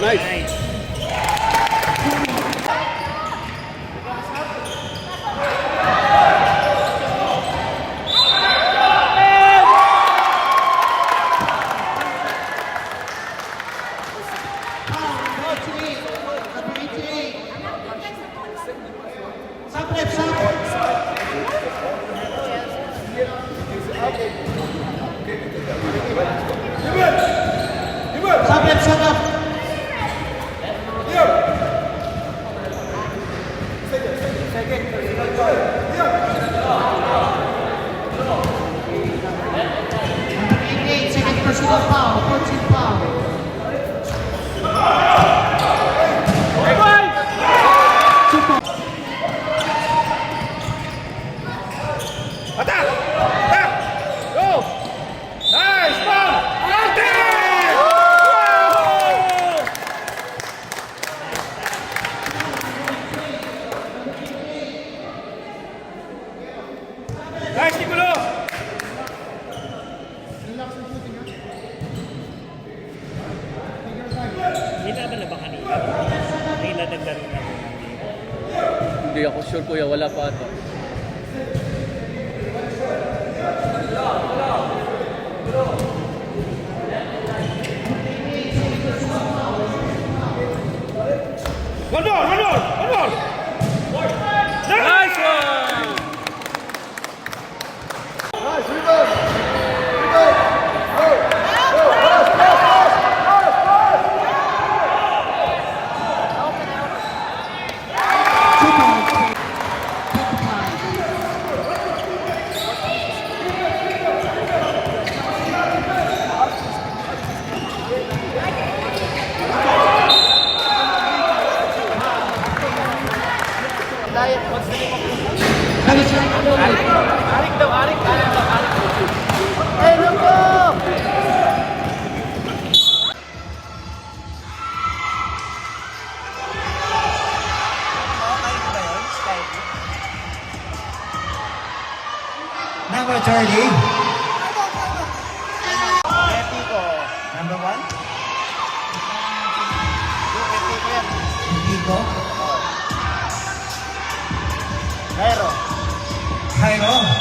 Nice. Personal foul, 14 foul. Attack! Attack! Go! Nice! Ball! Attack! Wow! Nice, Niculo! Hindi naman na ba kanina? May ladagdagan na. Hindi ako sure kuya, wala pa ito. One more! One more! One more! Nice one! Nice, rebound! Rebound! Go! Go! Pass! Pass! Pass! Pass! Arik daw, Arik! Arik daw, Arik! Hey, Luko! Number 30. Number 1? Nico. Cairo. Cairo.